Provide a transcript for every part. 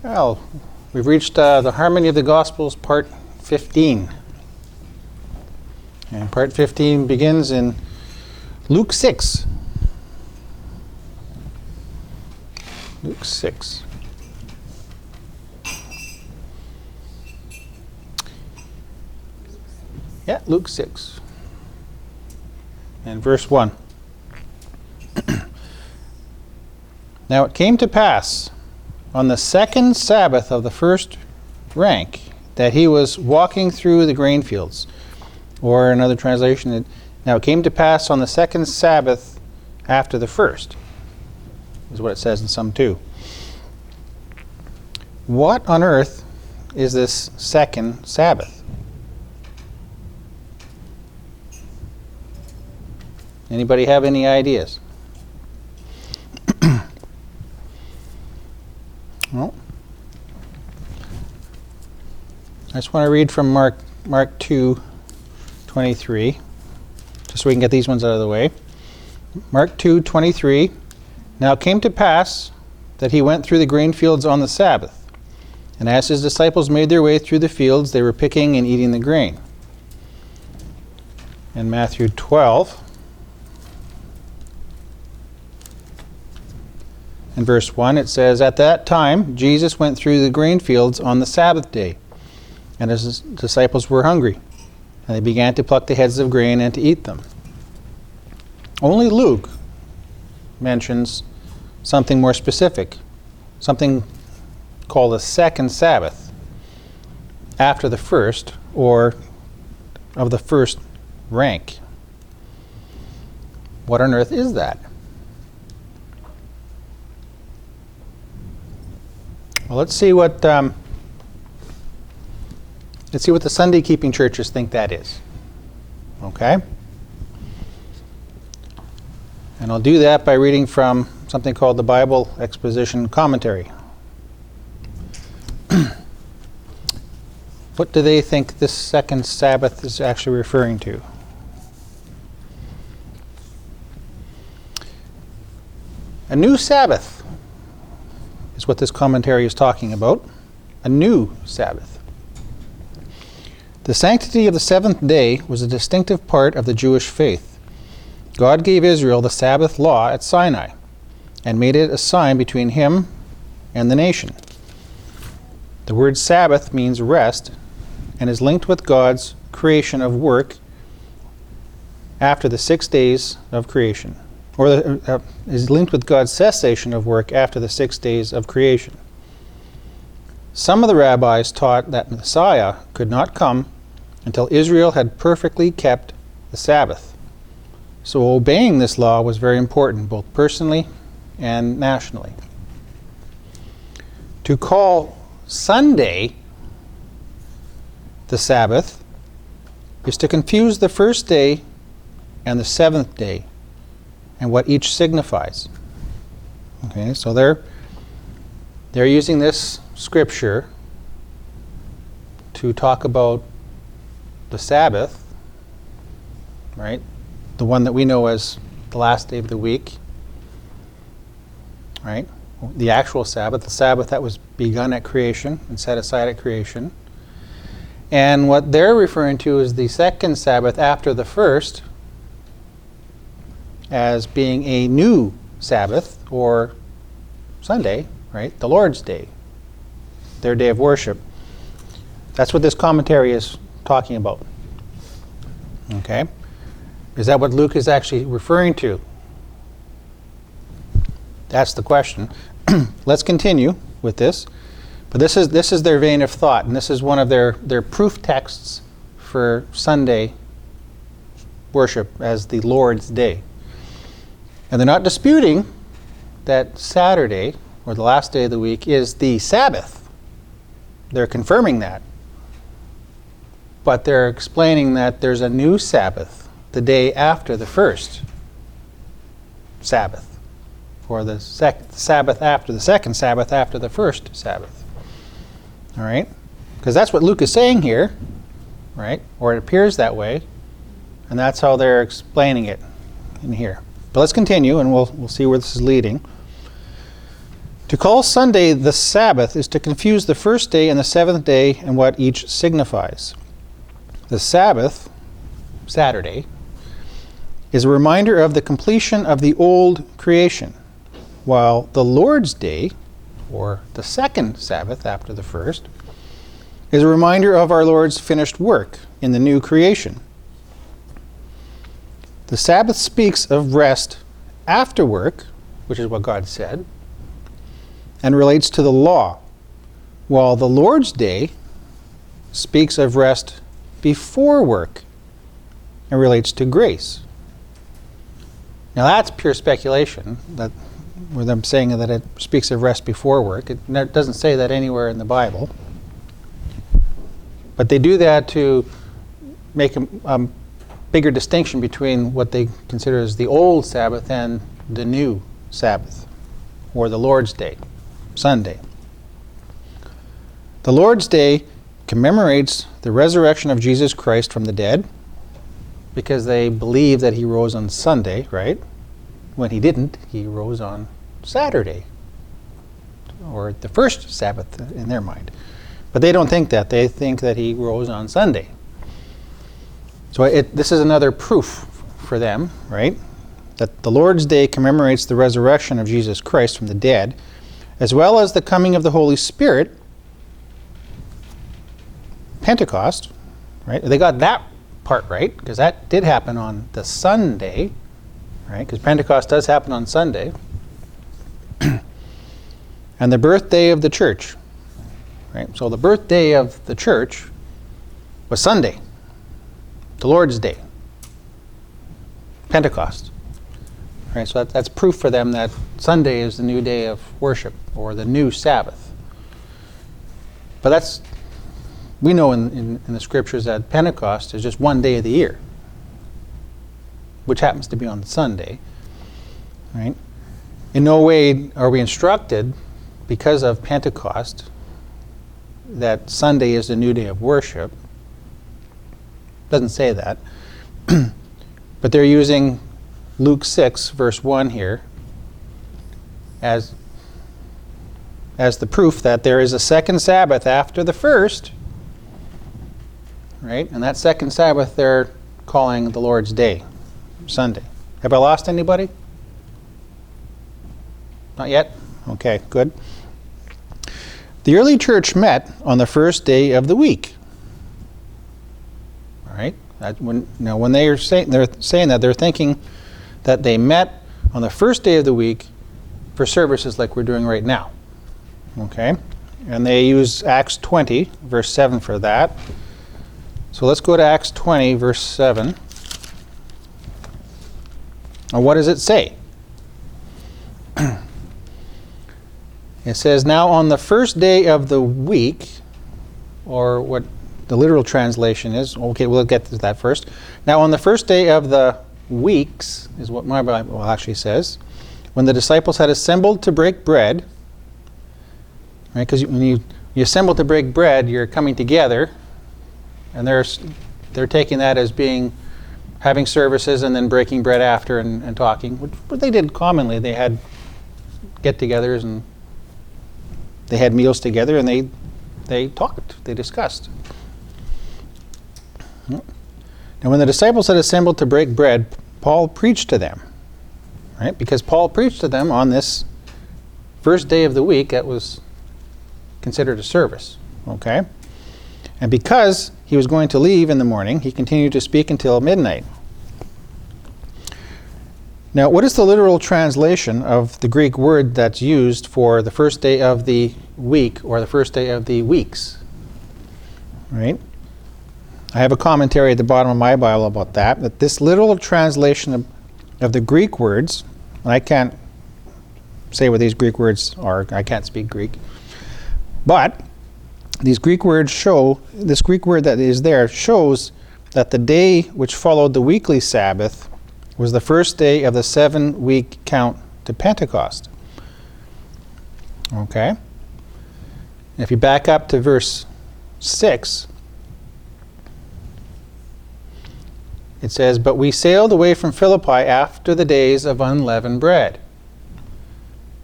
Well, we've reached the Harmony of the Gospels, part 15. And part 15 begins in Luke 6. Luke 6. Yeah, Luke 6. And verse 1. Now it came to pass on the second Sabbath of the first rank that he was walking through the grain fields. Or another translation, now it came to pass on the second Sabbath after the first, is what it says in some too. What on earth is this second Sabbath? Anybody have any ideas? Well, I just want to read from Mark 2:23, just so we can get these ones out of the way. Mark 2:23. Now it came to pass that he went through the grain fields on the Sabbath, and as his disciples made their way through the fields, they were picking and eating the grain. In Matthew 12, in verse 1, it says, At that time Jesus went through the grain fields on the Sabbath day, and his disciples were hungry, and they began to pluck the heads of grain and to eat them. Only Luke mentions something more specific, something called a second Sabbath, after the first, or of the first rank. What on earth is that? Well, let's see what the Sunday keeping churches think that is. Okay? And I'll do that by reading from something called the Bible Exposition Commentary. What do they think this second Sabbath is actually referring to? A new Sabbath is what this commentary is talking about. A new Sabbath. The sanctity of the seventh day was a distinctive part of the Jewish faith. God gave Israel the Sabbath law at Sinai and made it a sign between him and the nation. The word Sabbath means rest and is linked with God's creation of work after the 6 days of creation, or is linked with God's cessation of work after the 6 days of creation. Some of the rabbis taught that Messiah could not come until Israel had perfectly kept the Sabbath. So obeying this law was very important, both personally and nationally. To call Sunday the Sabbath is to confuse the first day and the seventh day and what each signifies. Okay, so they're using this scripture to talk about the Sabbath, right? The one that we know as the last day of the week, right? The actual Sabbath, the Sabbath that was begun at creation and set aside at creation. And what they're referring to is the second Sabbath after the first as being a new Sabbath, or Sunday, right? The Lord's Day, their day of worship. That's what this commentary is talking about. Okay? Is that what Luke is actually referring to? That's the question. Let's continue with this. But this is their vein of thought, and this is one of their proof texts for Sunday worship as the Lord's Day. And they're not disputing that Saturday, or the last day of the week, is the Sabbath. They're confirming that. But they're explaining that there's a new Sabbath, the day after the first Sabbath, or the Sabbath after the second Sabbath after the first Sabbath. All right? Because that's what Luke is saying here, right? Or it appears that way, and that's how they're explaining it in here. But let's continue, and we'll see where this is leading. To call Sunday the Sabbath is to confuse the first day and the seventh day and what each signifies. The Sabbath, Saturday, is a reminder of the completion of the old creation, while the Lord's Day, or the second Sabbath after the first, is a reminder of our Lord's finished work in the new creation. The Sabbath speaks of rest after work, which is what God said, and relates to the law, while the Lord's Day speaks of rest before work and relates to grace. Now that's pure speculation, that with them saying that it speaks of rest before work. It doesn't say that anywhere in the Bible. But they do that to make a bigger distinction between what they consider as the old Sabbath and the new Sabbath, or the Lord's Day, Sunday. The Lord's Day commemorates the resurrection of Jesus Christ from the dead, because they believe that he rose on Sunday, right? When he didn't, he rose on Saturday, or the first Sabbath in their mind. But they don't think that. They think that he rose on Sunday. So this is another proof for them, right? That the Lord's Day commemorates the resurrection of Jesus Christ from the dead, as well as the coming of the Holy Spirit, Pentecost, right? They got that part right, because that did happen on the Sunday, right? Because Pentecost does happen on Sunday. And the birthday of the church, right? So the birthday of the church was Sunday, the Lord's Day, Pentecost, right? So that's proof for them that Sunday is the new day of worship, or the new Sabbath. But we know in the scriptures that Pentecost is just one day of the year, which happens to be on Sunday, right? In no way are we instructed, because of Pentecost, that Sunday is the new day of worship. Doesn't say that. But they're using Luke 6, verse 1 here, as the proof that there is a second Sabbath after the first, right? And that second Sabbath they're calling the Lord's Day, Sunday. Have I lost anybody? Not yet? Okay, good. The early church met on the first day of the week. All right? When they're saying that, they're thinking that they met on the first day of the week for services like we're doing right now. Okay? And they use Acts 20, verse 7 for that. So let's go to Acts 20, verse 7. And what does it say? It says, now on the first day of the week, or what the literal translation is, okay, we'll get to that first. Now on the first day of the weeks, is what my Bible actually says, when the disciples had assembled to break bread, right? Because when you assemble to break bread, you're coming together, and they're taking that as having services and then breaking bread after and talking, which they did commonly. They had get-togethers and they had meals together, and they talked, they discussed. Now when the disciples had assembled to break bread, Paul preached to them, right? Because Paul preached to them on this first day of the week that was considered a service, okay? And because he was going to leave in the morning, he continued to speak until midnight. Now, what is the literal translation of the Greek word that's used for the first day of the week, or the first day of the weeks? Right? I have a commentary at the bottom of my Bible about that this literal translation of the Greek words, and I can't say what these Greek words are, I can't speak Greek, but these Greek words this Greek word that is there shows that the day which followed the weekly Sabbath was the first day of the 7-week count to Pentecost. Okay? And if you back up to verse 6, it says, but we sailed away from Philippi after the days of unleavened bread.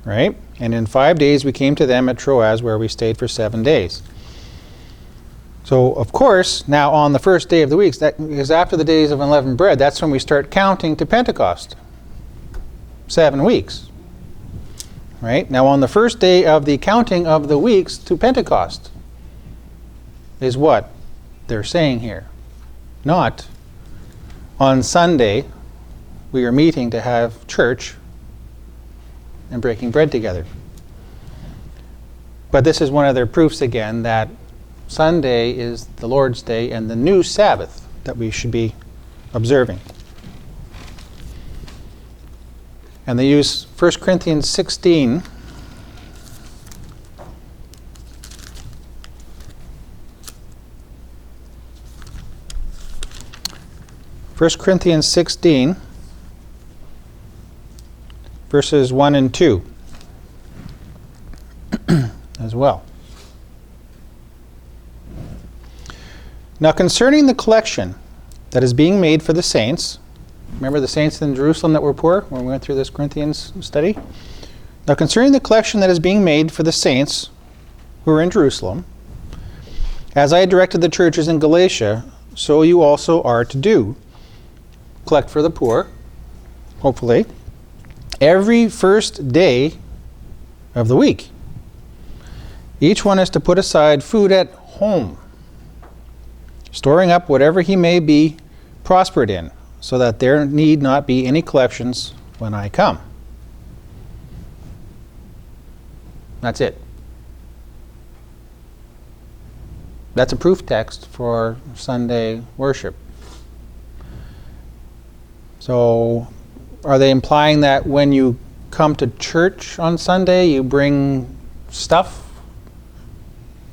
right? And in 5 days we came to them at Troas, where we stayed for 7 days. So, of course, now on the first day of the weeks, that is after the days of unleavened bread, that's when we start counting to Pentecost. 7 weeks. Right? Now, on the first day of the counting of the weeks to Pentecost is what they're saying here. Not on Sunday we are meeting to have church and breaking bread together. But this is one of their proofs again that Sunday is the Lord's Day and the new Sabbath that we should be observing. And they use 1 Corinthians 16 1 Corinthians 16 verses 1 and 2 as well. Now concerning the collection that is being made for the saints, remember the saints in Jerusalem that were poor when we went through this Corinthians study? Now concerning the collection that is being made for the saints who are in Jerusalem, as I directed the churches in Galatia, so you also are to do. Collect for the poor, hopefully, every first day of the week. Each one is to put aside food at home, storing up whatever he may be prospered in, so that there need not be any collections when I come. That's it. That's a proof text for Sunday worship. So, are they implying that when you come to church on Sunday, you bring stuff,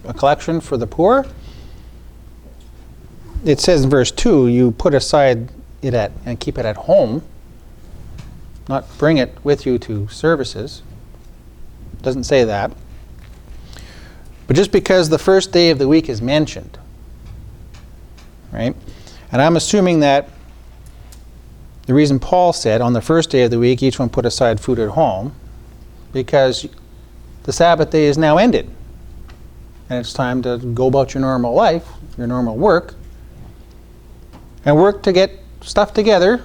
a collection for the poor? It says in verse 2, you put aside it and keep it at home, not bring it with you to services. Doesn't say that. But just because the first day of the week is mentioned, right? And I'm assuming that the reason Paul said on the first day of the week, each one put aside food at home, because the Sabbath day is now ended. And it's time to go about your normal life, your normal work, and work to get stuff together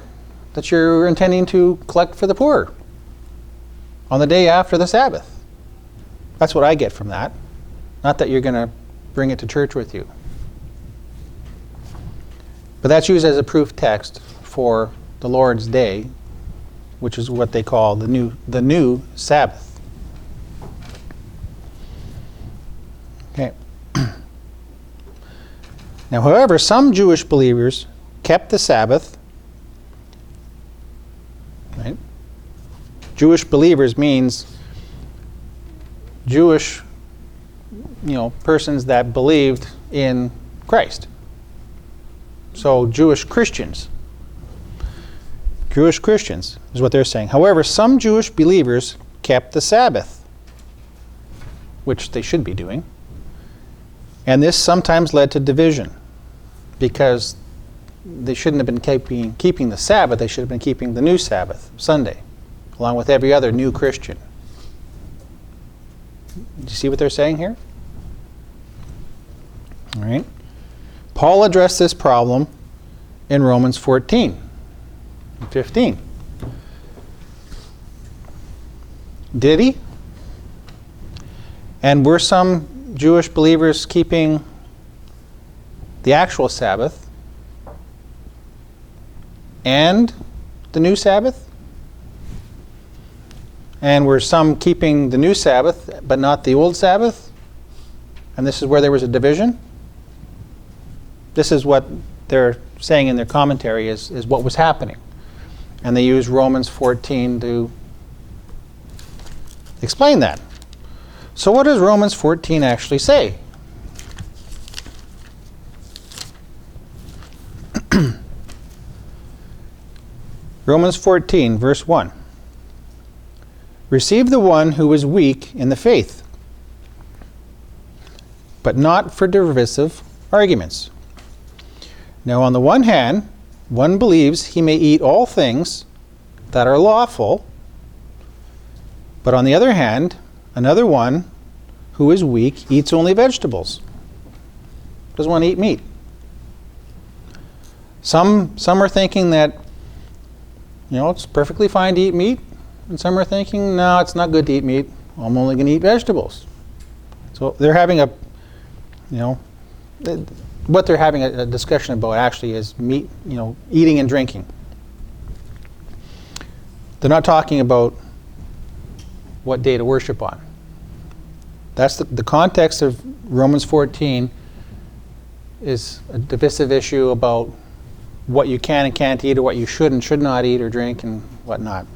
that you're intending to collect for the poor on the day after the Sabbath. That's what I get from that. Not that you're going to bring it to church with you. But that's used as a proof text for the Lord's Day, which is what they call the new Sabbath. Okay. Now, however, some Jewish believers kept the Sabbath. Right? Jewish believers means Jewish, persons that believed in Christ. So Jewish Christians. Jewish Christians is what they're saying. However, some Jewish believers kept the Sabbath, which they should be doing. And this sometimes led to division, because they shouldn't have been keeping the Sabbath, they should have been keeping the new Sabbath, Sunday, along with every other new Christian. Do you see what they're saying here? All right. Paul addressed this problem in Romans 14 and 15. Did he? And were some Jewish believers keeping the actual Sabbath and the new Sabbath? And were some keeping the new Sabbath but not the old Sabbath? And this is where there was a division? This is what they're saying in their commentary is what was happening. And they use Romans 14 to explain that. So what does Romans 14 actually say? Romans 14, verse 1. Receive the one who is weak in the faith, but not for derisive arguments. Now, on the one hand, one believes he may eat all things that are lawful, But on the other hand, another one who is weak eats only vegetables. Doesn't want to eat meat. Some are thinking that, it's perfectly fine to eat meat, and some are thinking, no, it's not good to eat meat. I'm only going to eat vegetables. So they're having what they're having a discussion about actually is meat, eating and drinking. They're not talking about what day to worship on. That's the context of Romans 14 is a divisive issue about what you can and can't eat, or what you should and should not eat or drink and whatnot.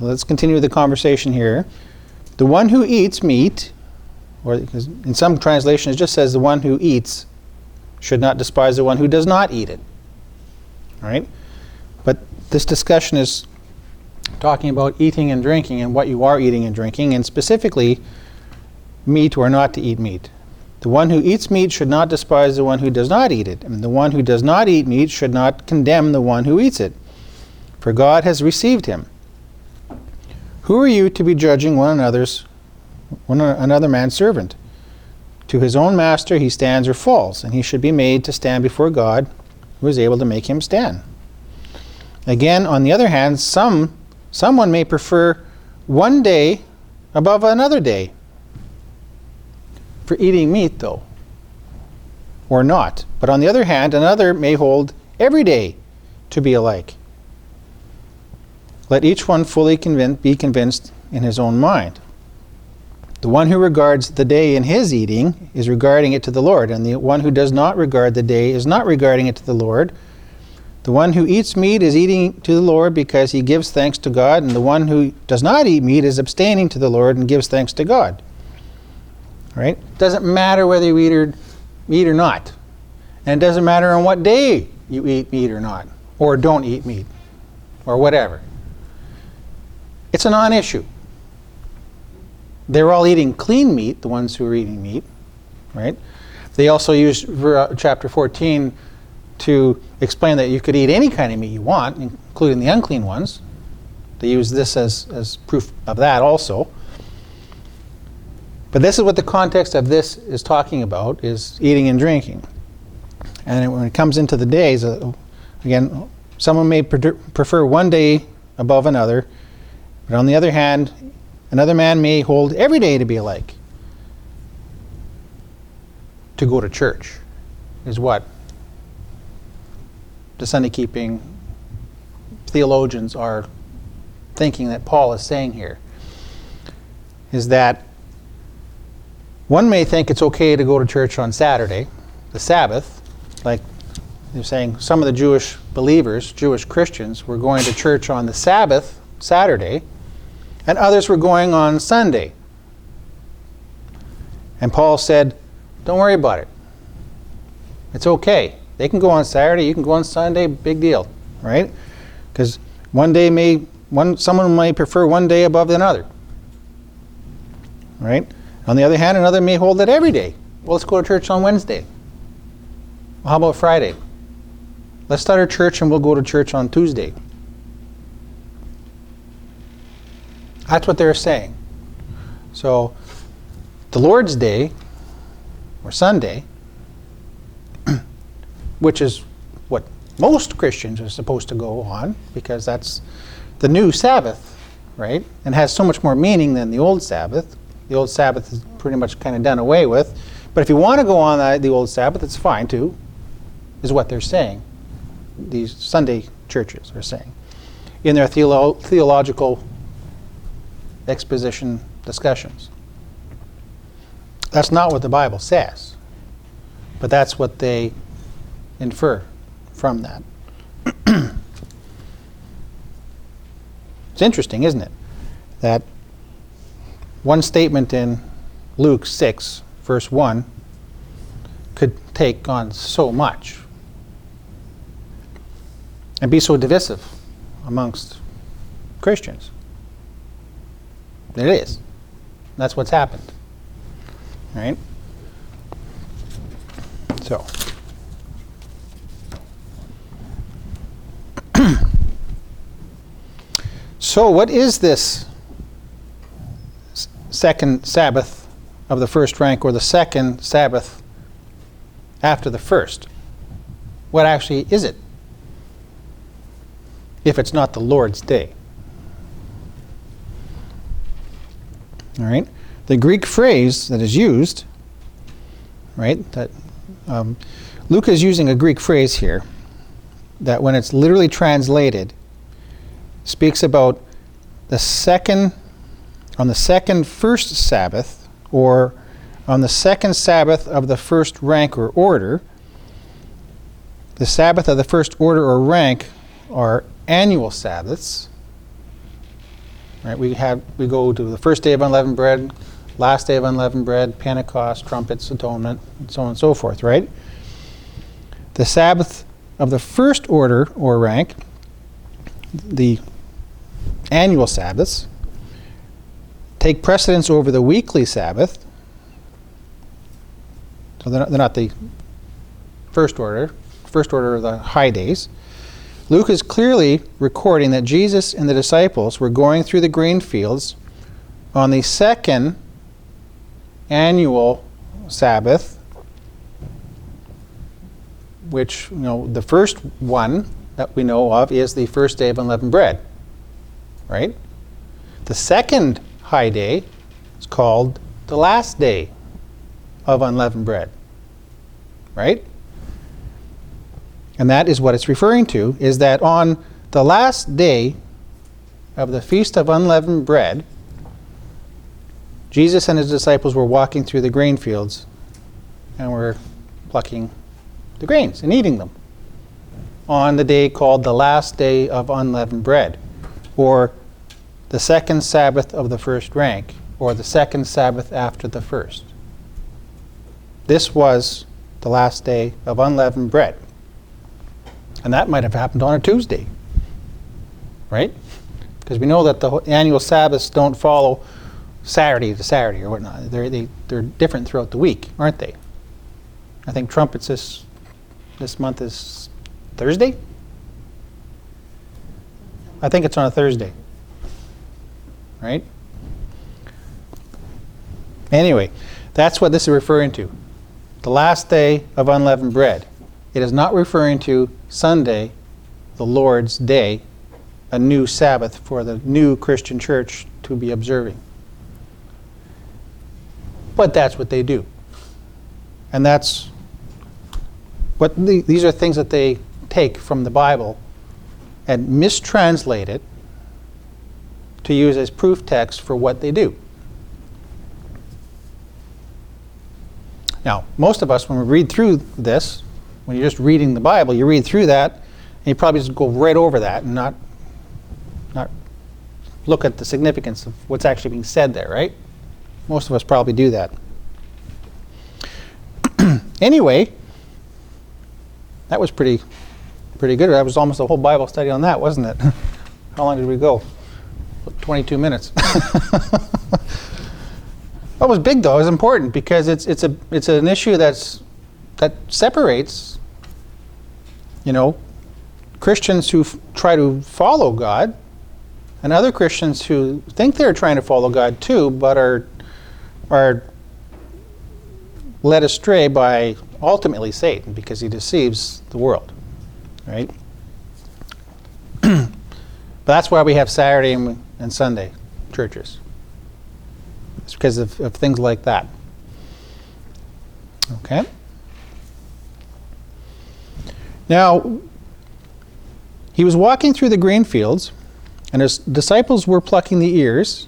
Let's continue the conversation here. The one who eats meat, or in some translations it just says the one who eats, should not despise the one who does not eat it. All right? But this discussion is talking about eating and drinking and what you are eating and drinking, and specifically meat or not to eat meat. The one who eats meat should not despise the one who does not eat it, and the one who does not eat meat should not condemn the one who eats it, for God has received him. Who are you to be judging another man's servant? To his own master he stands or falls, and he should be made to stand before God, who is able to make him stand. Again, on the other hand, someone may prefer one day above another day for eating meat, though, or not. But on the other hand, another may hold every day to be alike. Let each one fully be convinced in his own mind. The one who regards the day in his eating is regarding it to the Lord, and the one who does not regard the day is not regarding it to the Lord. The one who eats meat is eating to the Lord because he gives thanks to God, and the one who does not eat meat is abstaining to the Lord and gives thanks to God. All right? It doesn't matter whether you eat or not. And it doesn't matter on what day you eat meat or not, or don't eat meat, or whatever. It's a non-issue. They're all eating clean meat, the ones who are eating meat, right? They also use chapter 14 to explain that you could eat any kind of meat you want, including the unclean ones. They use this as proof of that also. But this is what the context of this is talking about, is eating and drinking. And when it comes into the days, again, someone may prefer one day above another, but on the other hand, another man may hold every day to be alike. To go to church is what the Sunday-keeping theologians are thinking that Paul is saying here, is that one may think it's okay to go to church on Saturday, the Sabbath, like they're saying some of the Jewish believers, Jewish Christians, were going to church on the Sabbath, Saturday, and others were going on Sunday. And Paul said, don't worry about it. It's okay. They can go on Saturday, you can go on Sunday, big deal, right? Because someone may prefer one day above another, right? On the other hand, another may hold that every day. Well, let's go to church on Wednesday. Well, how about Friday? Let's start our church and we'll go to church on Tuesday. That's what they're saying. So, the Lord's Day, or Sunday, which is what most Christians are supposed to go on, because that's the new Sabbath, right? And has so much more meaning than the old Sabbath. The old Sabbath is pretty much kind of done away with. But if you want to go on the old Sabbath, it's fine too, is what they're saying. These Sunday churches are saying in their theological exposition discussions. That's not what the Bible says, but that's what they infer from that. It's interesting, isn't it, that one statement in Luke 6, verse 1, could take on so much and be so divisive amongst Christians. It is. That's what's happened. Right? So. So what is this second Sabbath of the first rank or the second Sabbath after the first? What actually is it, if it's not the Lord's day? All right. The Greek phrase that is used, right, that Luke is using a Greek phrase here that when it's literally translated speaks about the first Sabbath, or on the second Sabbath of the first rank or order. The Sabbath of the first order or rank are annual Sabbaths. Right? We go to the first day of unleavened bread, last day of unleavened bread, Pentecost, trumpets, atonement, and so on and so forth, right? The Sabbath of the first order or rank, the annual Sabbaths, take precedence over the weekly Sabbath. So they're not the first order. First order are the high days. Luke is clearly recording that Jesus and the disciples were going through the grain fields on the second annual Sabbath, which, the first one that we know of is the first day of unleavened bread, right? The second high day is called the last day of unleavened bread, right? And that is what it's referring to, is that on the last day of the Feast of Unleavened Bread, Jesus and his disciples were walking through the grain fields and were plucking the grains and eating them on the day called the last day of unleavened bread, or the second Sabbath of the first rank, or the second Sabbath after the first. This was the last day of unleavened bread. And that might have happened on a Tuesday, right? Because we know that the annual Sabbaths don't follow Saturday to Saturday or whatnot. They're different throughout the week, aren't they? I think trumpets this month is Thursday? I think it's on a Thursday, right? Anyway, that's what this is referring to. The last day of unleavened bread. It is not referring to Sunday, the Lord's day, a new Sabbath for the new Christian church to be observing. But that's what they do. And that's what these are things that they take from the Bible and mistranslate it to use as proof text for what they do. Now, most of us, when we read through this, when you're just reading the Bible, you read through that, and you probably just go right over that and not look at the significance of what's actually being said there, right? Most of us probably do that. Anyway, that was pretty good. That was almost a whole Bible study on that, wasn't it? How long did we go? 22 minutes. That was big, though. It was important because it's an issue that separates, Christians who try to follow God and other Christians who think they're trying to follow God too, but are led astray by ultimately Satan because he deceives the world, right? But that's why we have Saturday and Sunday churches. It's because of things like that. Okay? Now, he was walking through the grain fields, and his disciples were plucking the ears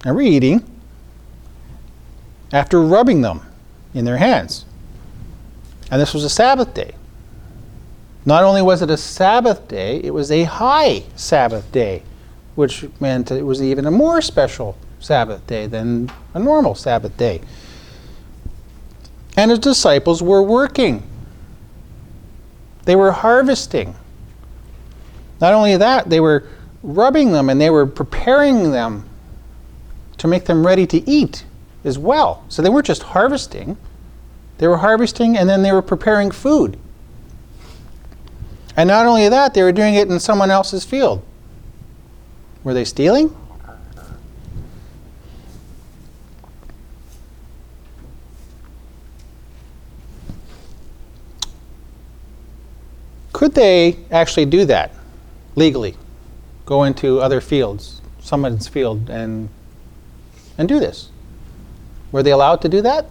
and were eating after rubbing them in their hands. And this was a Sabbath day. Not only was it a Sabbath day, it was a high Sabbath day, which meant it was even a more special Sabbath day than a normal Sabbath day. And his disciples were working. They were harvesting. Not only that, they were rubbing them and they were preparing them to make them ready to eat as well. So they weren't just harvesting. They were harvesting and then they were preparing food. And not only that, they were doing it in someone else's field. Were they stealing? could they actually do that legally? Go into other fields, someone's field, and do this? Were they allowed to do that?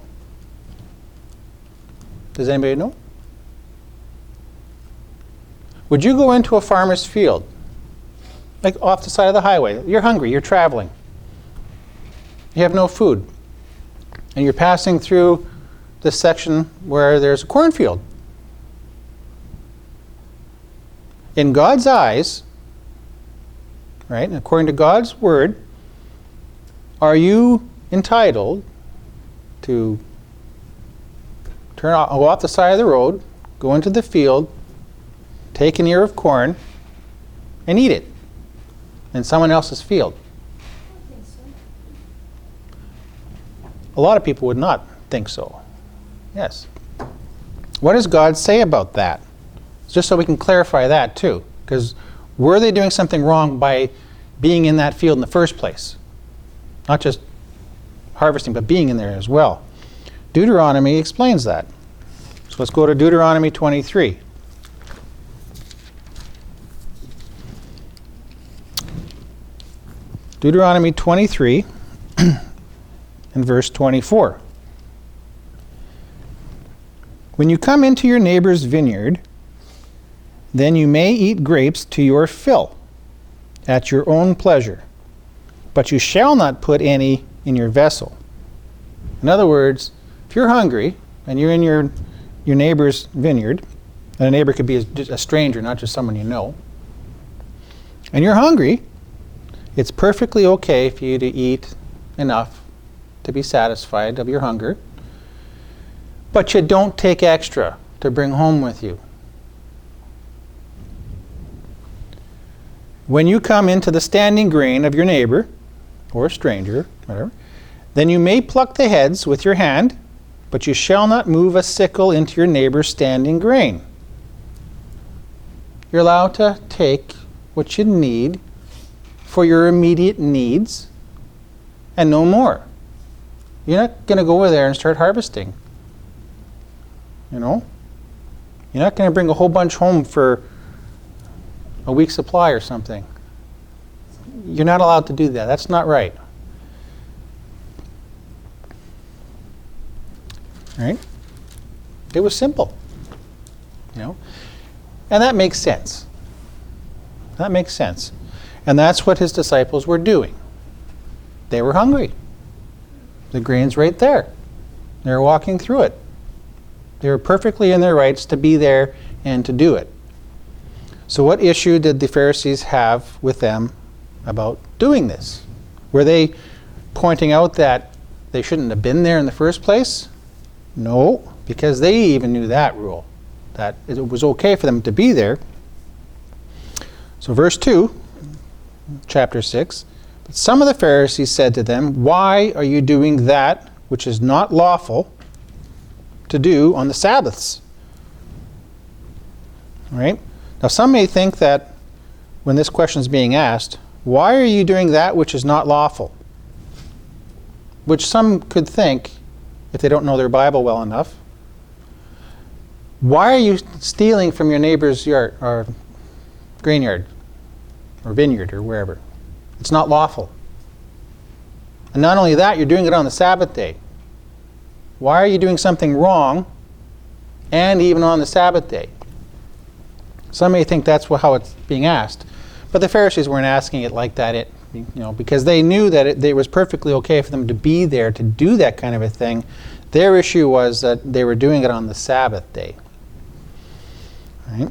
Does anybody know? Would you go into a farmer's field, like off the side of the highway? You're hungry, you're traveling. You have no food. And you're passing through this section where there's a cornfield. In God's eyes, right, and according to God's word, are you entitled to go off the side of the road, go into the field, take an ear of corn, and eat it in someone else's field? I think so. A lot of people would not think so. Yes. What does God say about that? Just so we can clarify that too. Because were they doing something wrong by being in that field in the first place? Not just harvesting, but being in there as well. Deuteronomy explains that. So let's go to Deuteronomy 23. Deuteronomy 23 and verse 24. When you come into your neighbor's vineyard, then you may eat grapes to your fill at your own pleasure, but you shall not put any in your vessel. In other words, if you're hungry and you're in your neighbor's vineyard, and a neighbor could be a stranger, not just someone you know, and you're hungry, it's perfectly okay for you to eat enough to be satisfied of your hunger, but you don't take extra to bring home with you. When you come into the standing grain of your neighbor, or a stranger, whatever, then you may pluck the heads with your hand, but you shall not move a sickle into your neighbor's standing grain. You're allowed to take what you need for your immediate needs and no more. You're not going to go over there and start harvesting. You know? You're not going to bring a whole bunch home for a week's supply or something. You're not allowed to do that. That's not right. Right? It was simple. You know? And that makes sense. That makes sense. And that's what his disciples were doing. They were hungry. The grain's right there. They were walking through it. They were perfectly in their rights to be there and to do it. So what issue did the Pharisees have with them about doing this? Were they pointing out that they shouldn't have been there in the first place? No, because they even knew that rule, that it was okay for them to be there. So verse 2, chapter 6, but some of the Pharisees said to them, "Why are you doing that which is not lawful to do on the Sabbaths?" All right? Now some may think that when this question is being asked, why are you doing that which is not lawful? Which some could think, if they don't know their Bible well enough, why are you stealing from your neighbor's yard or grain yard or vineyard or wherever? It's not lawful. And not only that, you're doing it on the Sabbath day. Why are you doing something wrong and even on the Sabbath day? Some may think that's how it's being asked, but the Pharisees weren't asking it like that. Because they knew that it was perfectly okay for them to be there to do that kind of a thing. Their issue was that they were doing it on the Sabbath day. Right?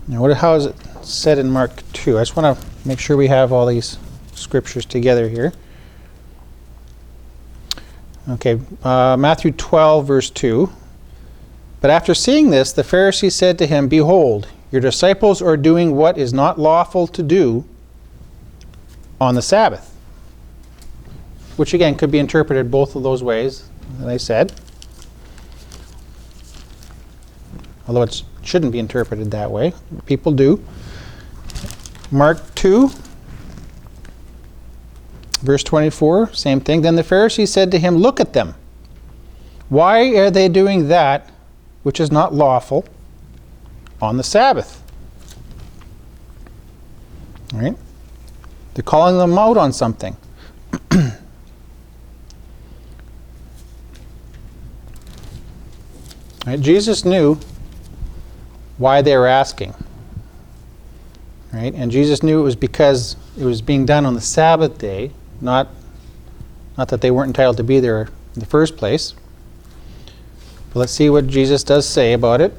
Now, how is it said in Mark 2? I just want to make sure we have all these scriptures together here. Okay, Matthew 12, verse 2. But after seeing this, the Pharisees said to him, "Behold, your disciples are doing what is not lawful to do on the Sabbath." Which again could be interpreted both of those ways, as I said. Although it shouldn't be interpreted that way. People do. Mark 2, verse 24, same thing. Then the Pharisees said to him, "Look at them. Why are they doing that which is not lawful on the Sabbath. All right? They're calling them out on something. Right? Jesus knew why they were asking. Right? And Jesus knew it was because it was being done on the Sabbath day, not that they weren't entitled to be there in the first place. But let's see what Jesus does say about it.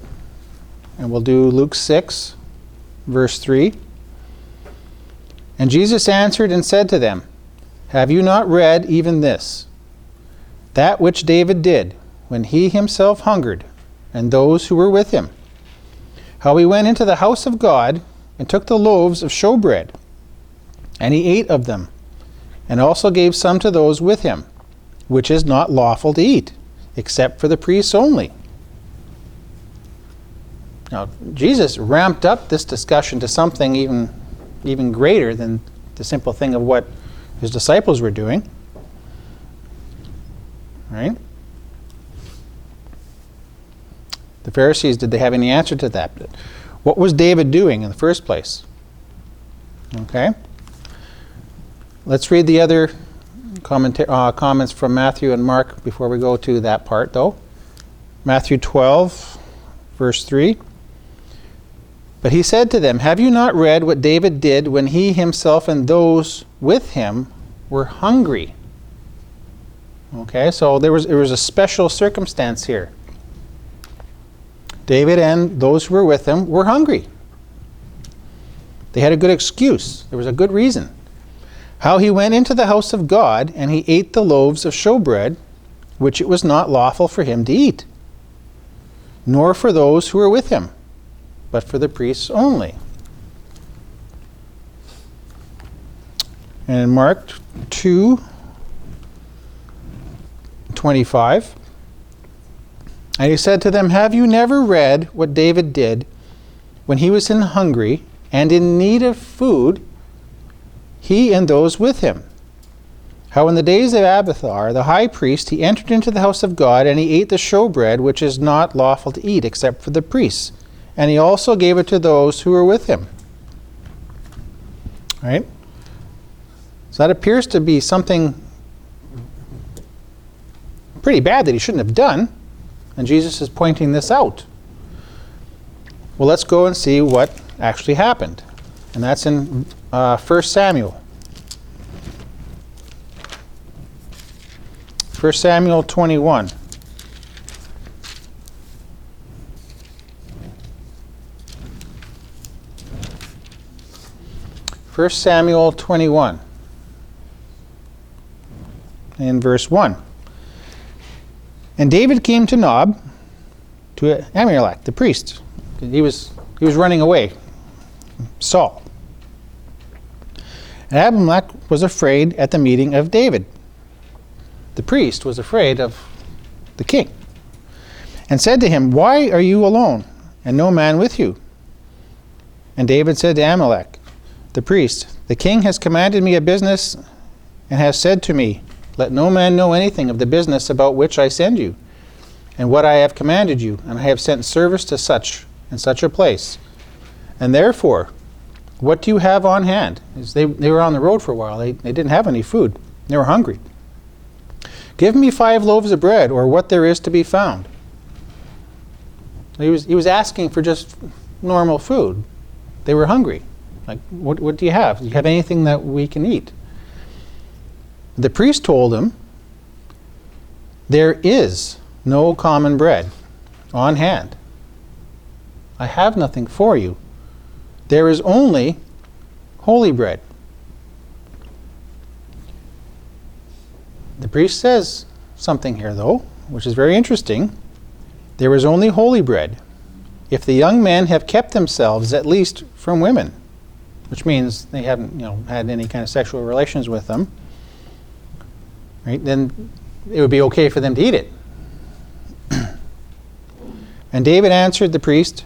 And we'll do Luke 6, verse 3. And Jesus answered and said to them, "Have you not read even this, that which David did when he himself hungered, and those who were with him? How he went into the house of God and took the loaves of showbread, and he ate of them, and also gave some to those with him, which is not lawful to eat, except for the priests only." Now, Jesus ramped up this discussion to something even greater than the simple thing of what his disciples were doing. Right? The Pharisees, did they have any answer to that? What was David doing in the first place? Okay. Let's read the other comments from Matthew and Mark before we go to that part, though. Matthew 12, verse 3. But he said to them, "Have you not read what David did when he himself and those with him were hungry?" Okay, so there was a special circumstance here. David and those who were with him were hungry. They had a good excuse. There was a good reason. How he went into the house of God and he ate the loaves of showbread, which it was not lawful for him to eat, nor for those who were with him, but for the priests only. And in Mark 2:25, and he said to them, "Have you never read what David did when he was hungry and in need of food, he and those with him? How in the days of Abiathar, the high priest, he entered into the house of God and he ate the showbread, which is not lawful to eat except for the priests. And he also gave it to those who were with him." Right? So that appears to be something pretty bad that he shouldn't have done. And Jesus is pointing this out. Well, let's go and see what actually happened. And that's in 1 Samuel. 1 Samuel 21. First Samuel 21, in verse 1. And David came to Nob, to Amalek, the priest. He was running away, Saul. And Abimelech was afraid at the meeting of David. The priest was afraid of the king, and said to him, "Why are you alone, and no man with you?" And David said to Amalek, the priest, "The king has commanded me a business, and has said to me, 'Let no man know anything of the business about which I send you, and what I have commanded you, and I have sent service to such and such a place. And therefore, what do you have on hand?'" They were on the road for a while. They didn't have any food. They were hungry. "Give me 5 loaves of bread, or what there is to be found." He was asking for just normal food. They were hungry. Like, what do you have? Do you have anything that we can eat? The priest told him, "There is no common bread on hand. I have nothing for you. There is only holy bread." The priest says something here, though, which is very interesting. There is only holy bread, if the young men have kept themselves at least from women, which means they haven't, had any kind of sexual relations with them. Right? Then it would be okay for them to eat it. And David answered the priest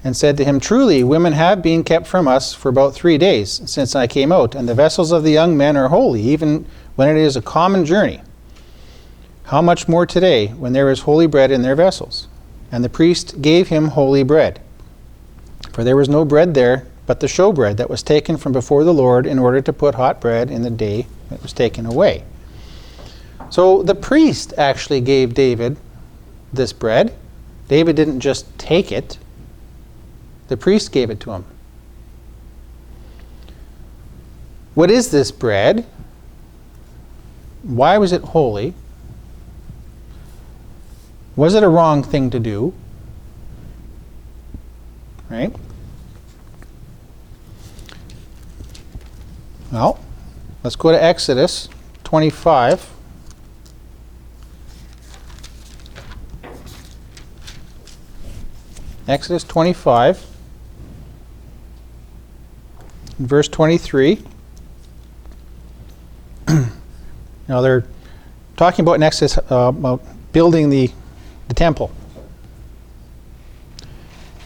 and said to him, "Truly, women have been kept from us for about 3 days since I came out, and the vessels of the young men are holy, even when it is a common journey. How much more today, when there is holy bread in their vessels?" And the priest gave him holy bread. For there was no bread there, but the showbread that was taken from before the Lord in order to put hot bread in the day it was taken away. So the priest actually gave David this bread. David didn't just take it. The priest gave it to him. What is this bread? Why was it holy? Was it a wrong thing to do? Right? Well, let's go to Exodus 25. Exodus 25, verse 23. Now they're talking about in Exodus about building the temple.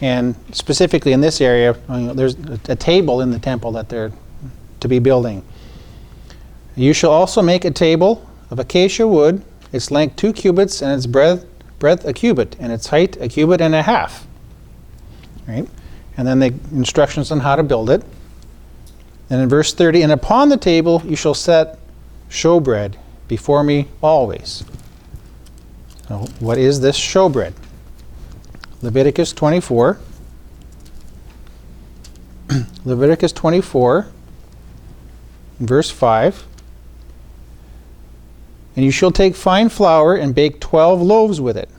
And specifically in this area, there's a table in the temple that they're to be building. You shall also make a table of acacia wood, its length 2 cubits, and its breadth a cubit, and its height a cubit and a half. Right? And then the instructions on how to build it. And in verse 30, and upon the table you shall set showbread before me always. So what is this showbread? Leviticus 24. Leviticus 24, verse 5. And you shall take fine flour and bake 12 loaves with it.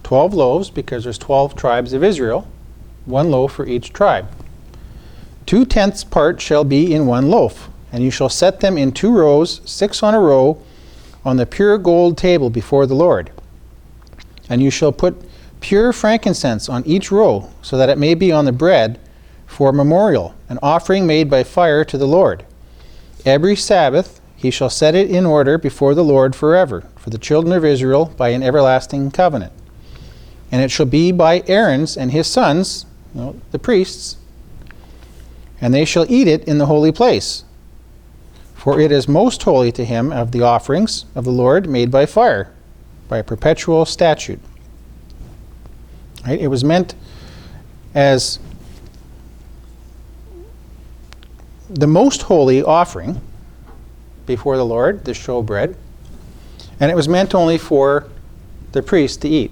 12 loaves, because there's 12 tribes of Israel. 1 loaf for each tribe. 2/10 part shall be in 1 loaf. And you shall set them in 2 rows, 6 on a row, on the pure gold table before the Lord. And you shall put pure frankincense on each row, so that it may be on the bread for a memorial, an offering made by fire to the Lord. Every Sabbath he shall set it in order before the Lord forever, for the children of Israel by an everlasting covenant. And it shall be by Aaron's and his sons, the priests, and they shall eat it in the holy place. For it is most holy to him of the offerings of the Lord made by fire, by a perpetual statute. Right? It was meant as the most holy offering before the Lord, the showbread, and it was meant only for the priest to eat,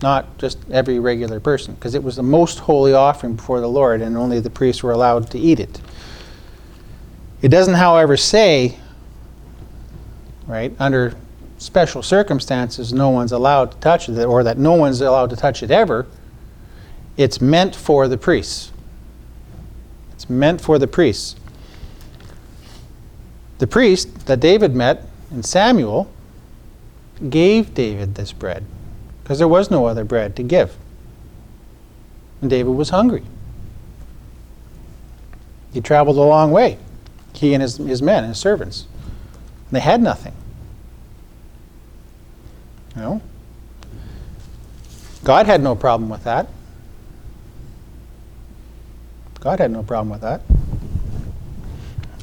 not just every regular person, because it was the most holy offering before the Lord, and only the priests were allowed to eat it. It doesn't, however, say, right, under special circumstances no one's allowed to touch it, or that no one's allowed to touch it ever. It's meant for the priests. It's meant for the priests. The priest that David met in Samuel gave David this bread, because there was no other bread to give. And David was hungry. He traveled a long way, he and his men, his servants. And they had nothing. God had no problem with that. God had no problem with that.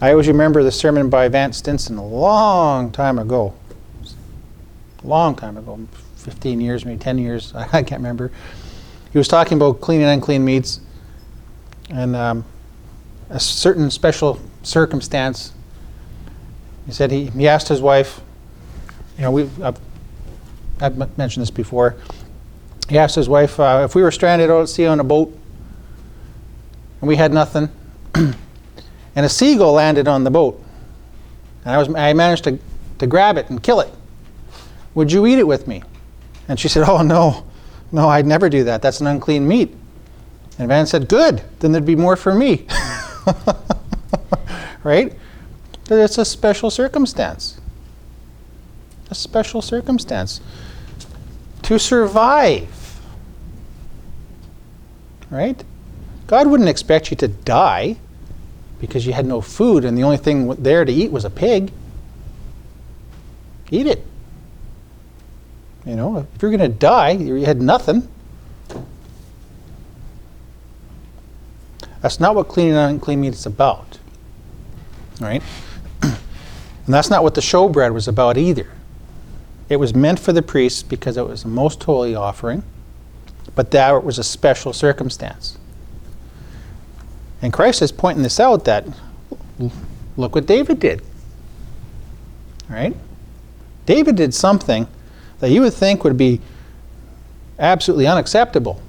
I always remember the sermon by Vance Stinson a long time ago. 15 years, maybe 10 years, I can't remember. He was talking about clean and unclean meats, and a certain special circumstance. He said he asked his wife, I've mentioned this before. He asked his wife if we were stranded out at sea on a boat and we had nothing, and a seagull landed on the boat, and I managed to grab it and kill it. Would you eat it with me? And she said, "Oh no, I'd never do that. That's an unclean meat." And Van said, "Good, then there'd be more for me." Right? But it's a special circumstance. A special circumstance. To survive. Right? God wouldn't expect you to die because you had no food and the only thing there to eat was a pig. Eat it. If you're going to die, you had nothing. That's not what clean and unclean meat is about. Right? And that's not what the showbread was about either. It was meant for the priests because it was the most holy offering, but that was a special circumstance. And Christ is pointing this out, that look what David did. Right? David did something that you would think would be absolutely unacceptable.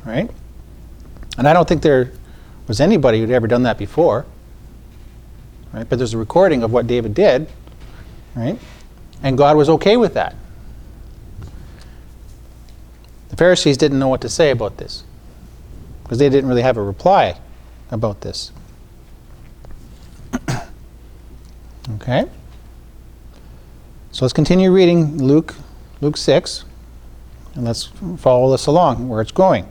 Right? And I don't think there was anybody who'd ever done that before. Right? But there's a recording of what David did. Right? And God was okay with that. The Pharisees didn't know what to say about this, because they didn't really have a reply about this. Okay? So let's continue reading Luke 6, and let's follow this along where it's going.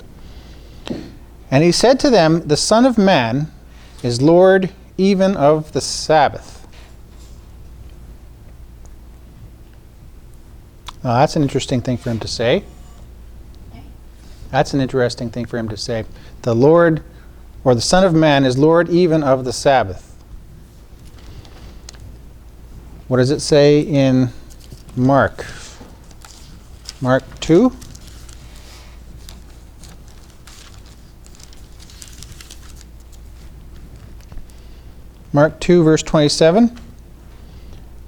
And he said to them, "The Son of Man is Lord even of the Sabbath." Now that's an interesting thing for him to say. That's an interesting thing for him to say. The Lord, or the Son of Man, is Lord even of the Sabbath. What does it say in Mark? Mark 2. Mark 2, verse 27.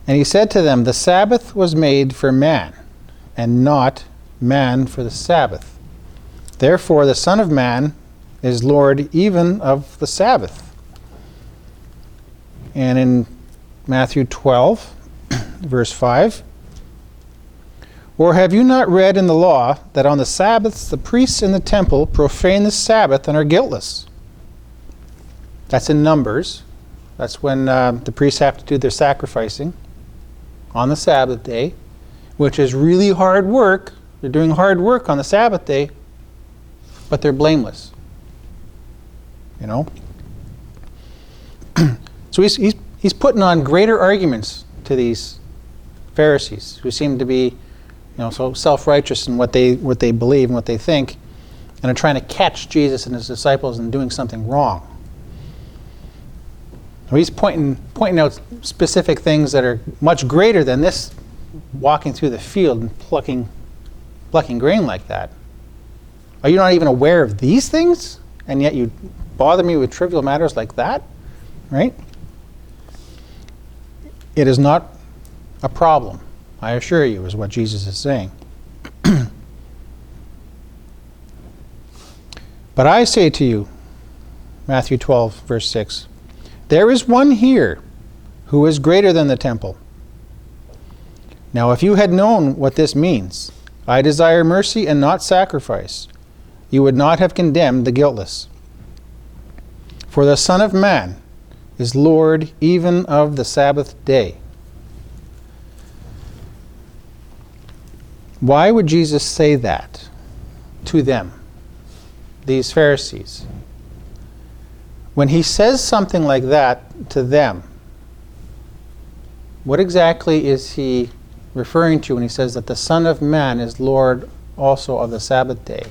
And he said to them, "The Sabbath was made for man, and not man for the Sabbath. Therefore the Son of Man is Lord even of the Sabbath." And in Matthew 12, verse 5, "Or have you not read in the law that on the Sabbaths the priests in the temple profane the Sabbath and are guiltless?" That's in Numbers. That's when the priests have to do their sacrificing on the Sabbath day, which is really hard work. They're doing hard work on the Sabbath day, but they're blameless. You know? So he's putting on greater arguments to these Pharisees, who seem to be, so self-righteous in what they believe and what they think, and are trying to catch Jesus and his disciples and doing something wrong. So he's pointing out specific things that are much greater than this walking through the field and plucking grain like that. Are you not even aware of these things? And yet you bother me with trivial matters like that? Right? It is not a problem, I assure you, is what Jesus is saying. But I say to you, Matthew 12, verse 6, "There is one here who is greater than the temple. Now if you had known what this means, 'I desire mercy and not sacrifice,' you would not have condemned the guiltless. For the Son of Man is Lord even of the Sabbath day." Why would Jesus say that to them, these Pharisees? When he says something like that to them, what exactly is he referring to when he says that the Son of Man is Lord also of the Sabbath day?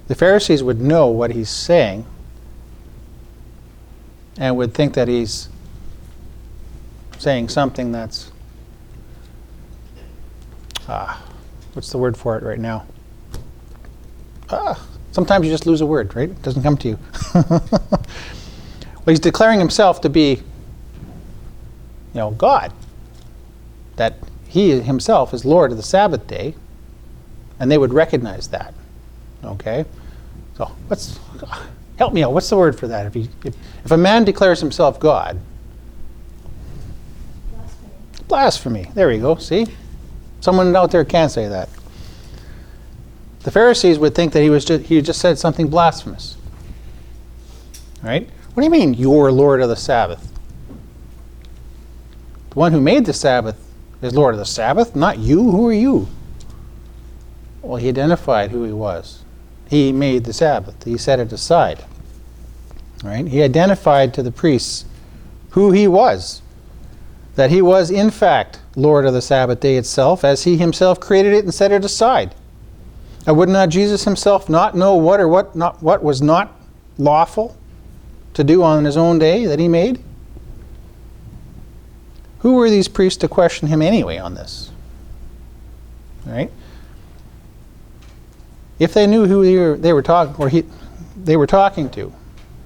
The Pharisees would know what he's saying and would think that he's saying something that's, what's the word for it right now? Sometimes you just lose a word, right? It doesn't come to you. Well, he's declaring himself to be, God. That he himself is Lord of the Sabbath day, and they would recognize that. Okay? So, help me out. What's the word for that? If a man declares himself God? Blasphemy. There we go. See? Someone out there can say that. The Pharisees would think that he just said something blasphemous. Right? What do you mean, you're Lord of the Sabbath? The one who made the Sabbath is Lord of the Sabbath, not you. Who are you? Well, he identified who he was. He made the Sabbath. He set it aside. Right? He identified to the priests who he was. That he was, in fact, Lord of the Sabbath day itself, as he himself created it and set it aside. And would not Jesus himself not know what was not lawful to do on his own day that he made? Who were these priests to question him anyway on this? Right? If they knew who they were talking, or they were talking to,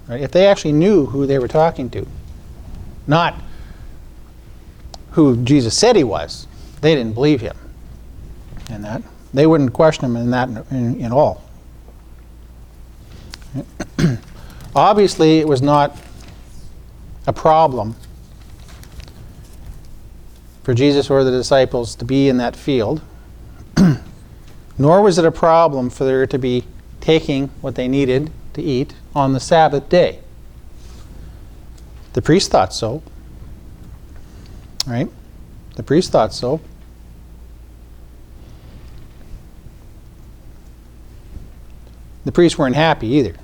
right? If they actually knew who they were talking to, not who Jesus said he was, they didn't believe him in that. They wouldn't question him in that in all. Obviously, it was not a problem for Jesus or the disciples to be in that field, nor was it a problem for there to be taking what they needed to eat on the Sabbath day. The priest thought so, right? The priest thought so. The priests weren't happy either.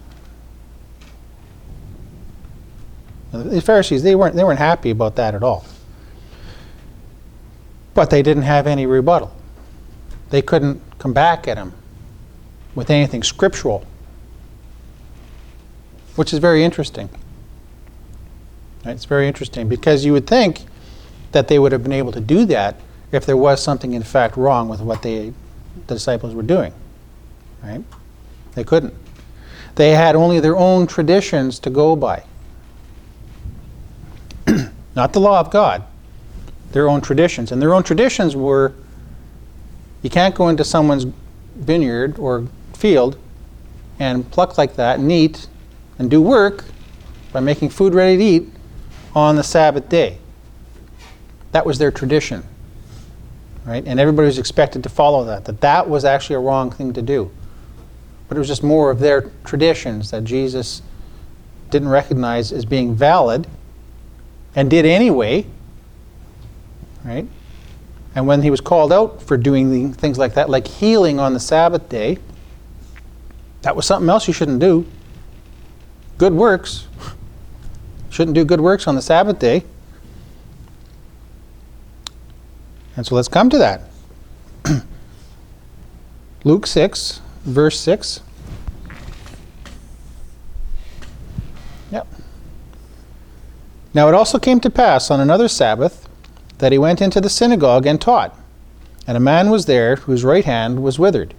The Pharisees, they weren't happy about that at all. But they didn't have any rebuttal. They couldn't come back at him with anything scriptural, which is very interesting. Right? It's very interesting because you would think that they would have been able to do that if there was something in fact wrong with what the disciples were doing. Right? They couldn't. They had only their own traditions to go by. Not the law of God, their own traditions. And their own traditions were, you can't go into someone's vineyard or field and pluck like that and eat and do work by making food ready to eat on the Sabbath day. That was their tradition, right? And everybody was expected to follow that was actually a wrong thing to do. But it was just more of their traditions that Jesus didn't recognize as being valid and did anyway, right? And when he was called out for doing things like that, like healing on the Sabbath day, that was something else you shouldn't do. Good works. Shouldn't do good works on the Sabbath day. And so let's come to that. Luke 6, verse 6. Yep. Now it also came to pass on another Sabbath that he went into the synagogue and taught, and a man was there whose right hand was withered.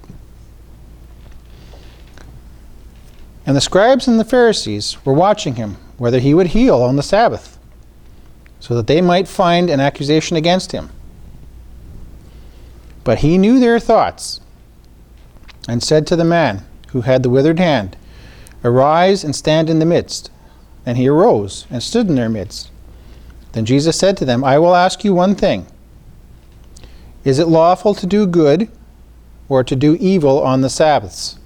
And the scribes and the Pharisees were watching him, whether he would heal on the Sabbath, so that they might find an accusation against him. But he knew their thoughts, and said to the man who had the withered hand, Arise and stand in the midst. And he arose and stood in their midst. Then Jesus said to them, I will ask you one thing. Is it lawful to do good or to do evil on the Sabbaths?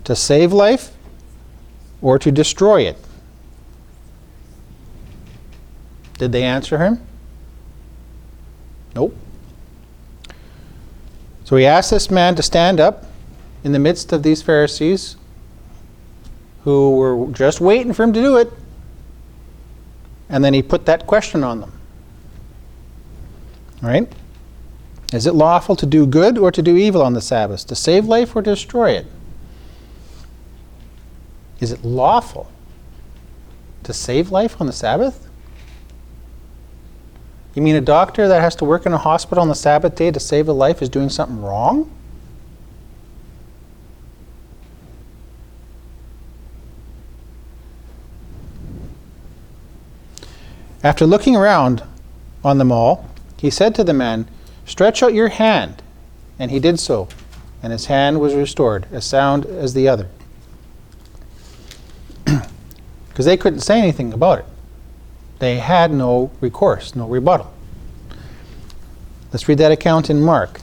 To save life or to destroy it? Did they answer him? Nope. So he asked this man to stand up in the midst of these Pharisees who were just waiting for him to do it. And then he put that question on them. Right? Is it lawful to do good or to do evil on the Sabbath? To save life or to destroy it? Is it lawful to save life on the Sabbath? You mean a doctor that has to work in a hospital on the Sabbath day to save a life is doing something wrong? After looking around on them all, he said to the man, Stretch out your hand. And he did so, and his hand was restored, as sound as the other. Because they couldn't say anything about it. They had no recourse, no rebuttal. Let's read that account in Mark.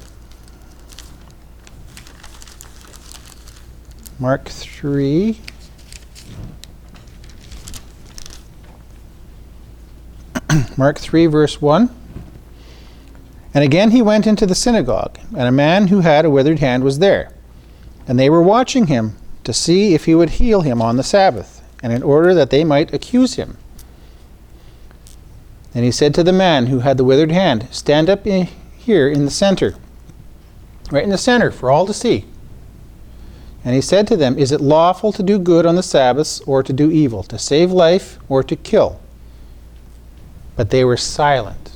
Mark 3. Mark 3, verse 1. And again he went into the synagogue, and a man who had a withered hand was there. And they were watching him to see if he would heal him on the Sabbath, and in order that they might accuse him. And he said to the man who had the withered hand, Stand up here in the center, right in the center for all to see. And he said to them, Is it lawful to do good on the Sabbaths or to do evil, to save life or to kill? But they were silent.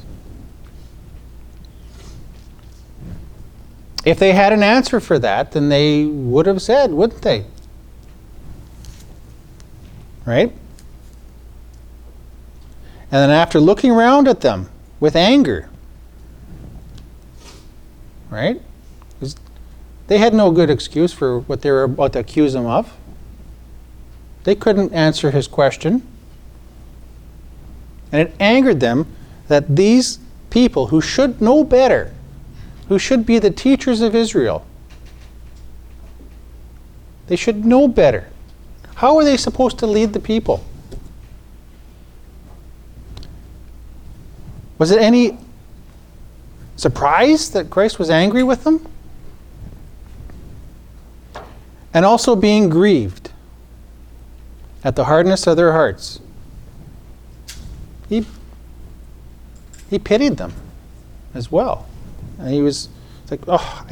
If they had an answer for that, then they would have said, wouldn't they? right? And then after looking around at them with anger, right? Because they had no good excuse for what they were about to accuse him of. They couldn't answer his question. And it angered them that these people who should know better, who should be the teachers of Israel, they should know better. How are they supposed to lead the people? Was it any surprise that Christ was angry with them? And also being grieved at the hardness of their hearts. He pitied them as well. And he was like, oh,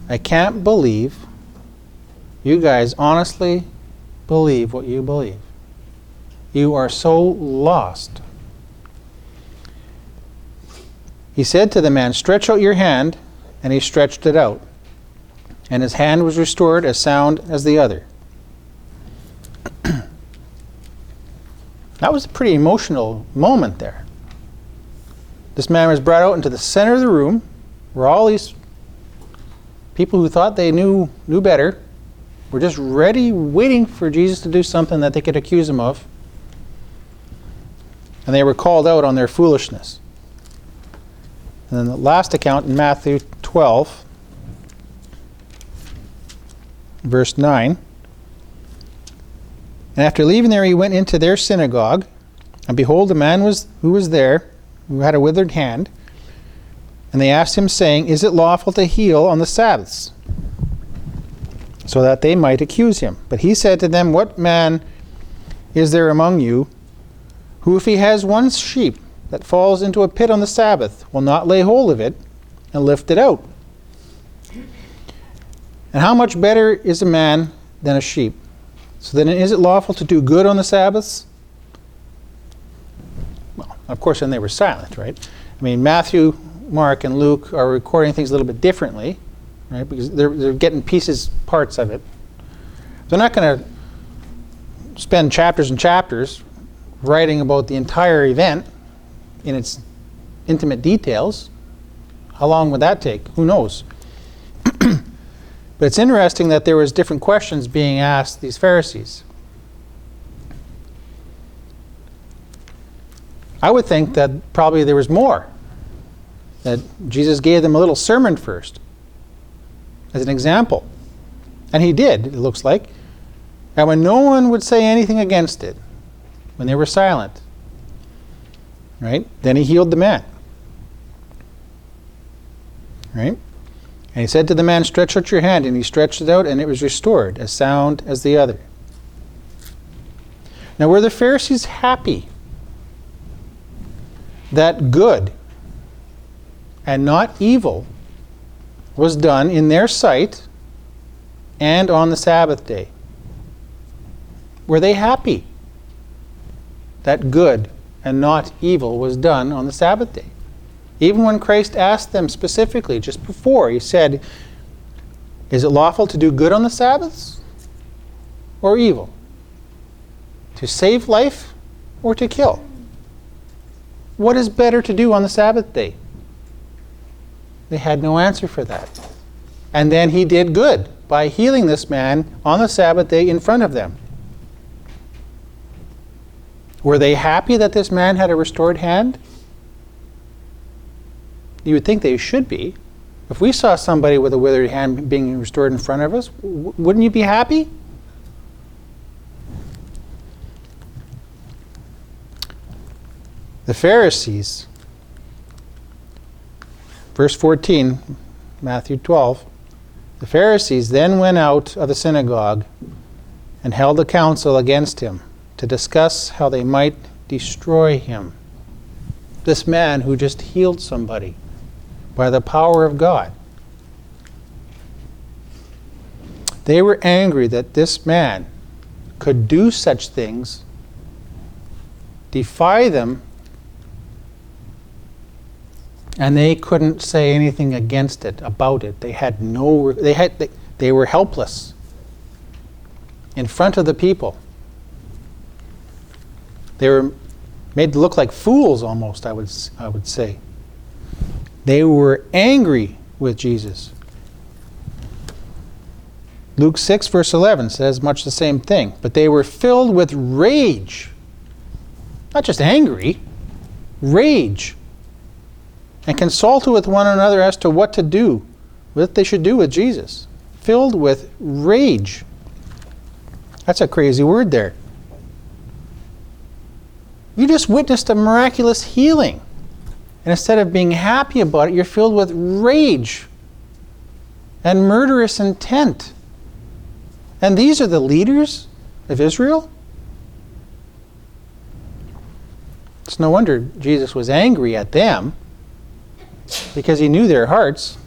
I can't believe you guys honestly believe what you believe. You are so lost. He said to the man, stretch out your hand, and he stretched it out. And his hand was restored as sound as the other. That was a pretty emotional moment there. This man was brought out into the center of the room where all these people who thought they knew better were just ready, waiting for Jesus to do something that they could accuse him of. And they were called out on their foolishness. And then the last account in Matthew 12, verse 9. And after leaving there, he went into their synagogue, and behold, a man who was there, who had a withered hand. And they asked him, saying, is it lawful to heal on the Sabbaths? So that they might accuse him. But he said to them, what man is there among you, who if he has one sheep that falls into a pit on the Sabbath, will not lay hold of it and lift it out? And how much better is a man than a sheep? So then is it lawful to do good on the Sabbaths? Well, of course, then they were silent, right? I mean, Matthew, Mark, and Luke are recording things a little bit differently, right? Because they're getting parts of it. They're not going to spend chapters and chapters writing about the entire event in its intimate details. How long would that take? Who knows? But it's interesting that there was different questions being asked these Pharisees. I would think that probably there was more. That Jesus gave them a little sermon first, as an example. And he did, it looks like. And when no one would say anything against it, when they were silent, right, then he healed the man. Right? And he said to the man, stretch out your hand. And he stretched it out, and it was restored, as sound as the other. Now, were the Pharisees happy that good and not evil was done in their sight and on the Sabbath day? Were they happy that good and not evil was done on the Sabbath day? Even when Christ asked them specifically, just before, he said, is it lawful to do good on the Sabbaths or evil? To save life or to kill? What is better to do on the Sabbath day? They had no answer for that. And then he did good by healing this man on the Sabbath day in front of them. Were they happy that this man had a restored hand? You would think they should be. If we saw somebody with a withered hand being restored in front of us, wouldn't you be happy? The Pharisees, verse 14, Matthew 12, the Pharisees then went out of the synagogue and held a council against him to discuss how they might destroy him. This man who just healed somebody by the power of God. They were angry that this man could do such things, defy them, and they couldn't say anything against it, about it. They had they were helpless in front of the people. They were made to look like fools almost, I would say. They were angry with Jesus. Luke 6 verse 11 says much the same thing. But they were filled with rage. Not just angry, rage. And consulted with one another as to what to do, what they should do with Jesus. Filled with rage. That's a crazy word there. You just witnessed a miraculous healing. And instead of being happy about it, you're filled with rage and murderous intent. And these are the leaders of Israel? It's no wonder Jesus was angry at them, because he knew their hearts.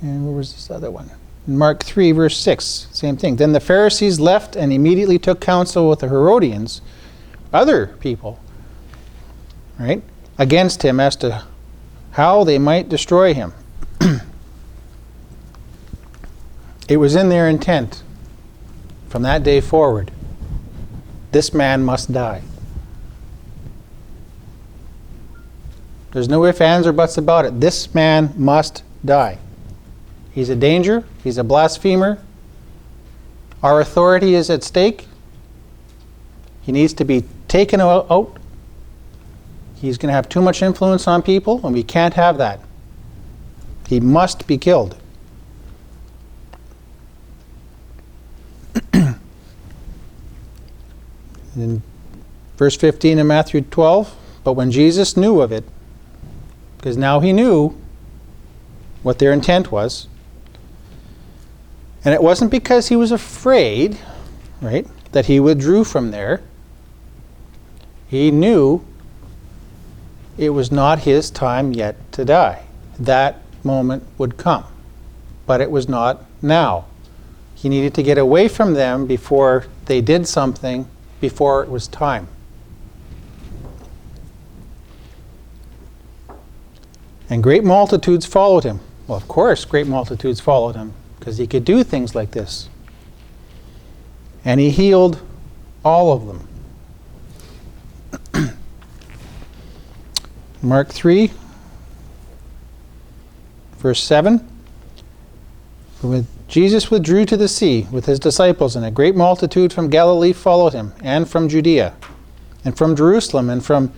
And where was this other one? Mark 3, verse 6, same thing. Then the Pharisees left and immediately took counsel with the Herodians, other people, right, against him as to how they might destroy him. It was in their intent from that day forward. This man must die. There's no ifs, ands, or buts about it. This man must die. He's a danger. He's a blasphemer. Our authority is at stake. He needs to be taken out. He's going to have too much influence on people, and we can't have that. He must be killed. In verse 15 in Matthew 12, but when Jesus knew of it, because now he knew what their intent was, and it wasn't because he was afraid, right, that he withdrew from there. He knew it was not his time yet to die. That moment would come, but it was not now. He needed to get away from them before they did something, before it was time. And great multitudes followed him. Well, of course, great multitudes followed him, because he could do things like this. And he healed all of them. Mark 3, verse 7. When Jesus withdrew to the sea with his disciples, and a great multitude from Galilee followed him, and from Judea, and from Jerusalem, and from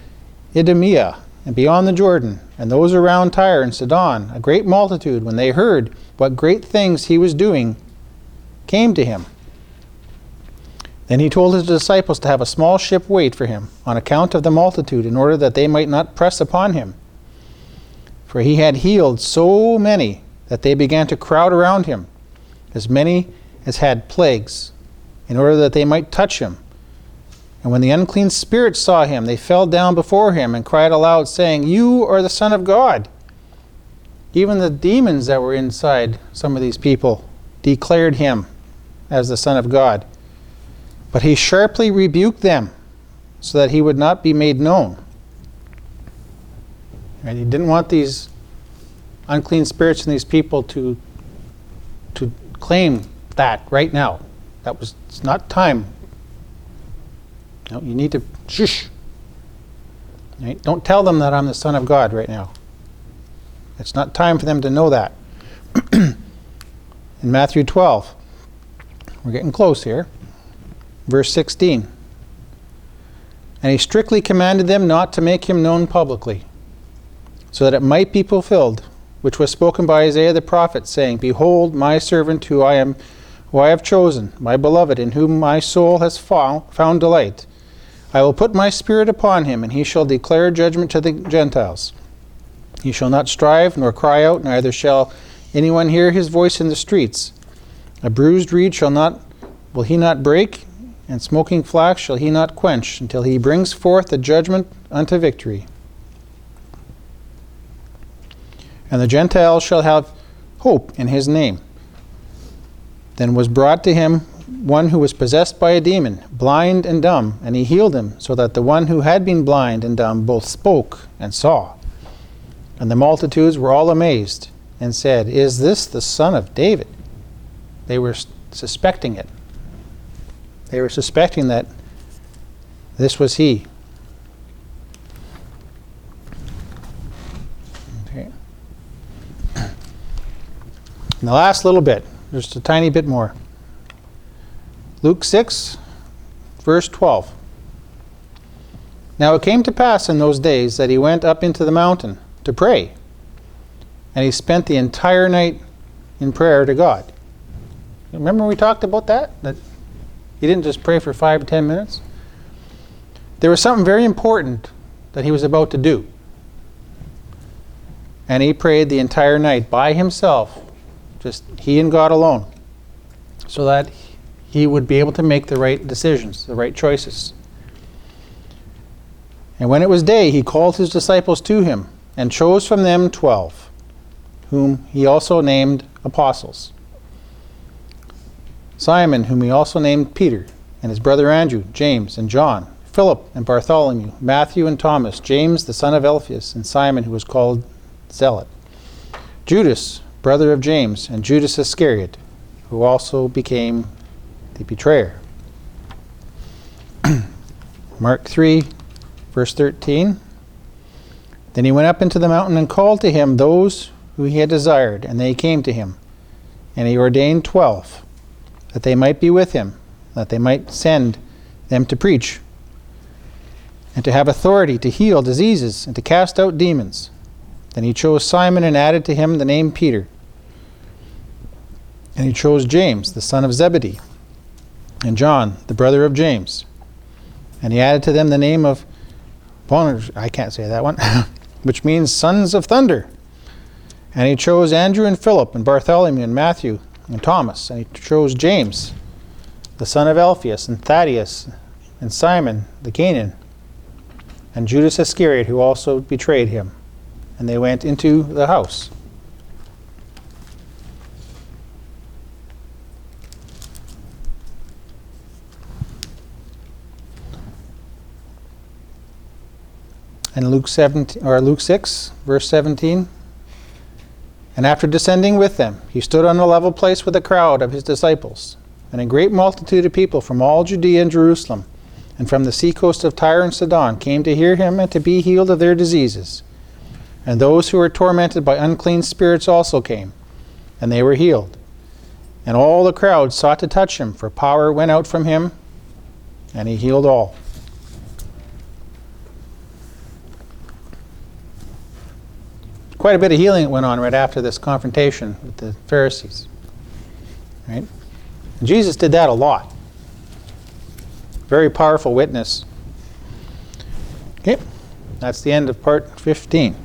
Idumea, and beyond the Jordan, and those around Tyre and Sidon, a great multitude, when they heard what great things he was doing, came to him. Then he told his disciples to have a small ship wait for him, on account of the multitude, in order that they might not press upon him. For he had healed so many that they began to crowd around him, as many as had plagues, in order that they might touch him. And when the unclean spirits saw him, they fell down before him and cried aloud, saying, "You are the Son of God." Even the demons that were inside some of these people declared him as the Son of God. But he sharply rebuked them, so that he would not be made known. And he didn't want these unclean spirits and these people to claim that right now. It's not time. No, you need to shush. Right? Don't tell them that I'm the Son of God right now. It's not time for them to know that. In Matthew 12, we're getting close here. Verse 16. And he strictly commanded them not to make him known publicly, so that it might be fulfilled, which was spoken by Isaiah the prophet, saying, "Behold, my servant who I have chosen, my beloved, in whom my soul has found delight. I will put my spirit upon him, and he shall declare judgment to the Gentiles. He shall not strive nor cry out, neither shall anyone hear his voice in the streets. A bruised reed will he not break, and smoking flax shall he not quench, until he brings forth the judgment unto victory. And the Gentiles shall have hope in his name." Then was brought to him one who was possessed by a demon, blind and dumb, and he healed him, so that the one who had been blind and dumb both spoke and saw. And the multitudes were all amazed, and said, "Is this the Son of David?" They were suspecting it. They were suspecting that this was he. Okay. And the last little bit, just a tiny bit more. Luke 6, verse 12. Now it came to pass in those days that he went up into the mountain to pray, and he spent the entire night in prayer to God. Remember we talked about that? That he didn't just pray for 5 or 10 minutes? There was something very important that he was about to do. And he prayed the entire night by himself, just he and God alone, so that he would be able to make the right decisions, the right choices. And when it was day, he called his disciples to him and chose from them 12, whom he also named apostles. Simon, whom he also named Peter, and his brother Andrew, James and John, Philip and Bartholomew, Matthew and Thomas, James the son of Alphaeus, and Simon, who was called Zealot, Judas, brother of James, and Judas Iscariot, who also became the betrayer. Mark 3, verse 13. Then he went up into the mountain and called to him those who he had desired, and they came to him. And he ordained 12, that they might be with him, that they might send them to preach, and to have authority to heal diseases, and to cast out demons. Then he chose Simon and added to him the name Peter. And he chose James, the son of Zebedee, and John, the brother of James. And he added to them the name of I can't say that one, which means sons of thunder. And he chose Andrew and Philip and Bartholomew and Matthew and Thomas. And he chose James, the son of Alphaeus, and Thaddeus, and Simon the Canaan, and Judas Iscariot, who also betrayed him. And they went into the house. And Luke 6, verse 17. And after descending with them, he stood on a level place with a crowd of his disciples, and a great multitude of people from all Judea and Jerusalem, and from the seacoast of Tyre and Sidon, came to hear him and to be healed of their diseases. And those who were tormented by unclean spirits also came, and they were healed. And all the crowd sought to touch him, for power went out from him, and he healed all. Quite a bit of healing that went on right after this confrontation with the Pharisees. Right? And Jesus did that a lot. Very powerful witness. Okay, that's the end of part 15.